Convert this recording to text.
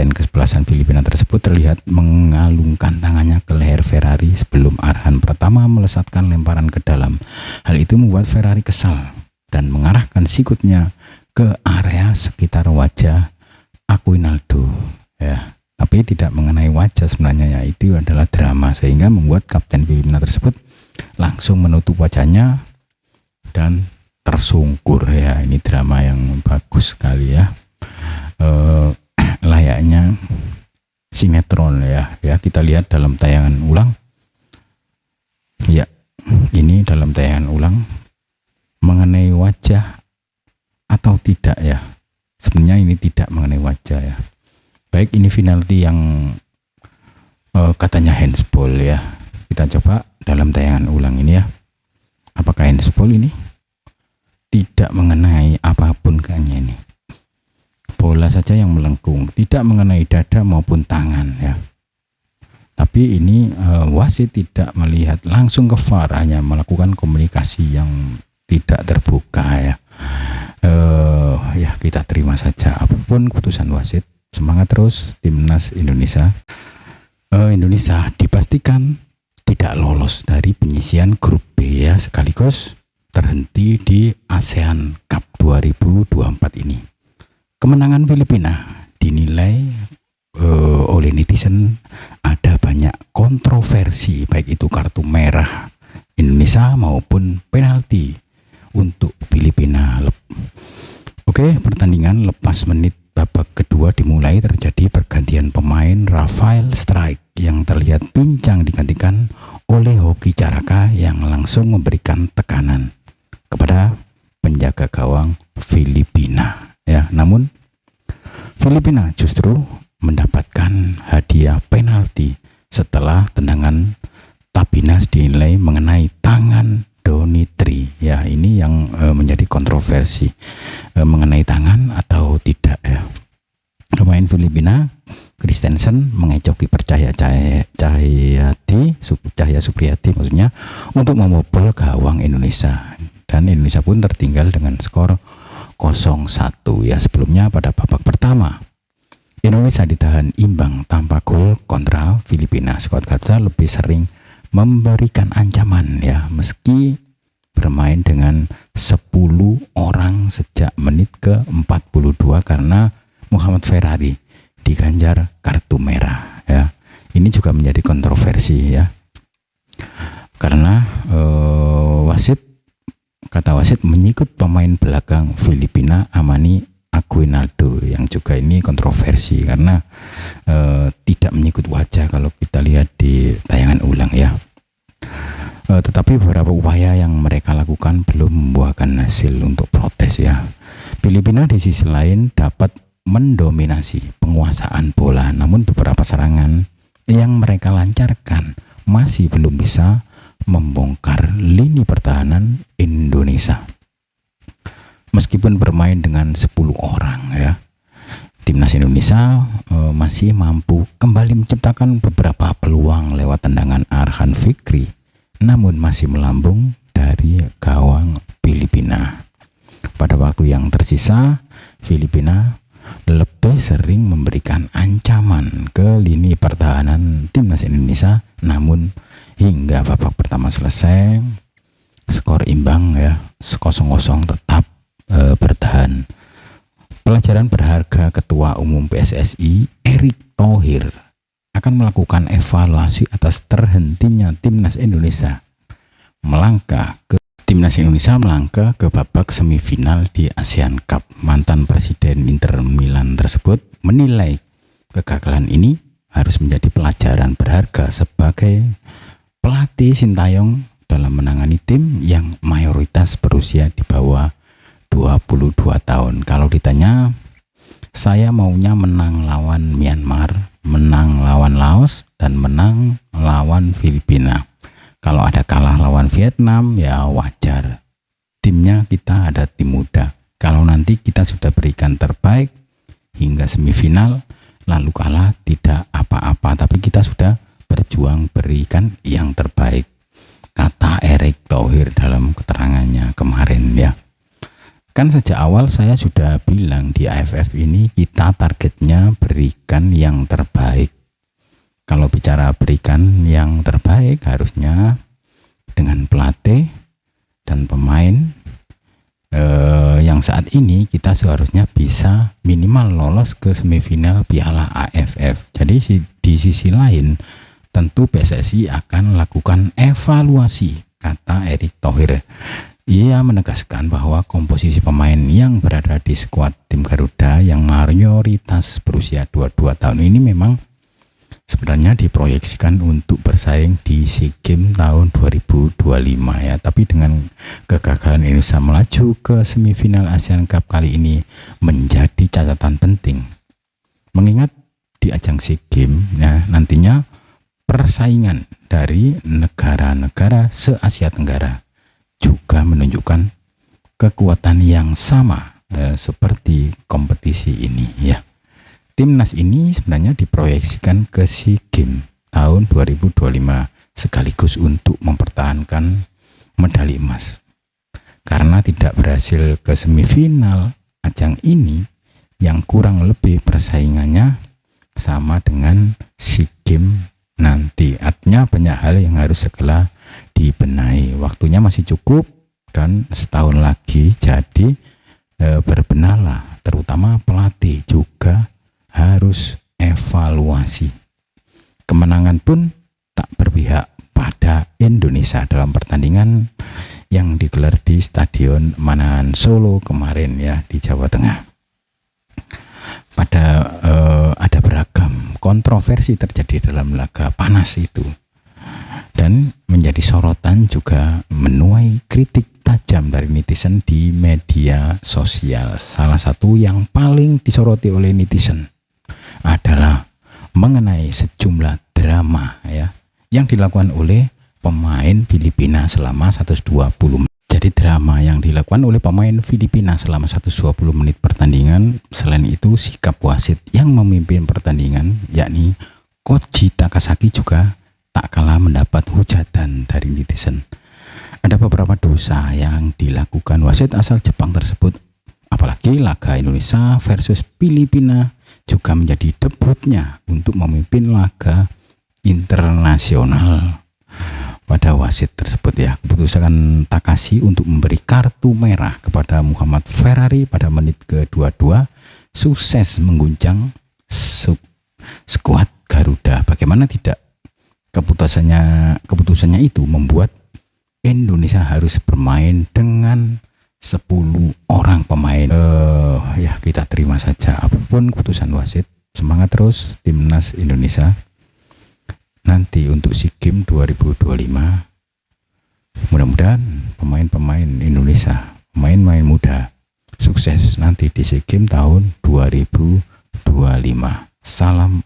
kapten kesebelasan Filipina tersebut terlihat mengalungkan tangannya ke leher Ferrari sebelum Arhan pertama melesatkan lemparan ke dalam. Hal itu membuat Ferrari kesal dan mengarahkan sikutnya ke area sekitar wajah Aquinaldo, ya. Tapi tidak mengenai wajah sebenarnya, yaitu adalah drama, sehingga membuat kapten Filipina tersebut langsung menutup wajahnya dan tersungkur, ya. Ini drama yang bagus sekali, ya. Layaknya sinetron, ya. Kita lihat dalam tayangan ulang, ya. Ini dalam tayangan ulang mengenai wajah atau tidak, ya. Sebenarnya ini tidak mengenai wajah, ya. Baik, ini penalti yang katanya handsball, ya. Kita coba dalam tayangan ulang ini, ya. Apakah handsball ini? Tidak mengenai apapun kayaknya ini. Bola saja yang melengkung, tidak mengenai dada maupun tangan, ya. Tapi ini wasit tidak melihat langsung ke VAR, hanya melakukan komunikasi yang tidak terbuka, ya. Ya, kita terima saja apapun keputusan wasit. Semangat terus timnas Indonesia. Indonesia dipastikan tidak lolos dari penyisian grup B, ya, sekaligus terhenti di ASEAN Cup 2024 ini. Kemenangan Filipina dinilai oleh netizen ada banyak kontroversi, baik itu kartu merah Indonesia maupun penalti untuk Filipina. Oke, pertandingan lepas menit babak kedua dimulai, terjadi pergantian pemain. Rafael Strike yang terlihat pincang digantikan oleh Hoki Caraka yang langsung memberikan tekanan kepada penjaga gawang Filipina, ya. Namun Filipina justru mendapatkan hadiah penalti setelah tendangan Tapinas dinilai mengenai tangan Donitri, ya. Ini yang menjadi kontroversi, mengenai tangan atau tidak, ya. Pemain Filipina Christensen mengecoki Cahya Supriyati maksudnya untuk membobol gawang Indonesia, dan Indonesia pun tertinggal dengan skor 0-1, ya. Sebelumnya pada babak pertama Indonesia ditahan imbang tanpa gol kontra Filipina. Skuad Garuda lebih sering memberikan ancaman, ya, meski bermain dengan 10 orang sejak menit ke-42 karena Muhammad Ferrari diganjar kartu merah, ya. Ini juga menjadi kontroversi, ya, karena kata wasit menyikut pemain belakang Filipina Amani Aquinaldo, yang juga ini kontroversi karena tidak menyikut wajah kalau kita lihat di tayangan ulang, ya. Tetapi beberapa upaya yang mereka lakukan belum membuahkan hasil untuk protes, ya. Filipina di sisi lain dapat mendominasi penguasaan bola, namun beberapa serangan yang mereka lancarkan masih belum bisa membongkar lini pertahanan Indonesia. Meskipun bermain dengan 10 orang, ya, timnas Indonesia masih mampu kembali menciptakan beberapa peluang lewat tendangan Arhan Fikri, namun masih melambung dari gawang Filipina. Pada waktu yang tersisa, Filipina lebih sering memberikan ancaman ke lini pertahanan timnas Indonesia, namun hingga babak pertama selesai skor imbang, ya, 0-0 tetap bertahan. Pelajaran berharga Ketua Umum PSSI Erick Thohir akan melakukan evaluasi atas terhentinya timnas Indonesia Timnas Indonesia melangkah ke babak semifinal di ASEAN Cup. Mantan Presiden Inter Milan tersebut menilai kegagalan ini harus menjadi pelajaran berharga sebagai pelatih Sintayong dalam menangani tim yang mayoritas berusia di bawah 22 tahun. Kalau ditanya, saya maunya menang lawan Myanmar, menang lawan Laos, dan menang lawan Filipina. Kalau ada kalah lawan Vietnam, ya wajar. Timnya kita ada tim muda. Kalau nanti kita sudah berikan terbaik hingga semifinal, lalu kalah tidak apa-apa. Tapi kita sudah berjuang berikan yang terbaik, kata Erick Thohir dalam keterangannya kemarin, ya. Kan sejak awal saya sudah bilang di AFF ini kita targetnya berikan yang terbaik. Kalau bicara berikan yang terbaik harusnya dengan pelatih dan pemain yang saat ini kita seharusnya bisa minimal lolos ke semifinal Piala AFF. Jadi di sisi lain tentu PSSI akan lakukan evaluasi, kata Erick Thohir. Ia menegaskan bahwa komposisi pemain yang berada di skuad tim Garuda yang mayoritas berusia 22 tahun ini memang sebenarnya diproyeksikan untuk bersaing di SEA Games tahun 2025 ya. Tapi dengan kegagalan Indonesia melaju ke semifinal Asian Cup kali ini menjadi catatan penting. Mengingat di ajang SEA Games ya, nantinya persaingan dari negara-negara se-Asia Tenggara juga menunjukkan kekuatan yang sama seperti kompetisi ini ya. Timnas ini sebenarnya diproyeksikan ke SEA Games tahun 2025 sekaligus untuk mempertahankan medali emas. Karena tidak berhasil ke semifinal ajang ini yang kurang lebih persaingannya sama dengan SEA Games nanti. Artinya banyak hal yang harus segera dibenahi. Waktunya masih cukup dan setahun lagi, jadi berbenahlah, terutama pelatih juga harus evaluasi. Kemenangan pun tak berpihak pada Indonesia dalam pertandingan yang digelar di Stadion Manahan Solo kemarin ya, di Jawa Tengah. Ada beragam kontroversi terjadi dalam laga panas itu, dan menjadi sorotan juga menuai kritik tajam dari netizen di media sosial. Salah satu yang paling disoroti oleh netizen adalah mengenai sejumlah drama ya yang dilakukan oleh pemain Filipina selama 120 menit. Jadi drama yang dilakukan oleh pemain Filipina selama 120 menit pertandingan. Selain itu sikap wasit yang memimpin pertandingan yakni Koji Takasaki juga tak kalah mendapat hujatan dari netizen. Ada beberapa dosa yang dilakukan wasit asal Jepang tersebut, apalagi laga Indonesia versus Filipina juga menjadi debutnya untuk memimpin laga internasional pada wasit tersebut ya. Keputusan Takashi untuk memberi kartu merah kepada Muhammad Ferrari pada menit ke-22 sukses mengguncang skuad Garuda. Bagaimana tidak, keputusannya itu membuat Indonesia harus bermain dengan 10 orang pemain. Ya kita terima saja apapun keputusan wasit. Semangat terus timnas Indonesia nanti untuk SEA Games 2025. Mudah-mudahan pemain-pemain Indonesia, pemain-pemain muda sukses nanti di SEA Games tahun 2025. Salam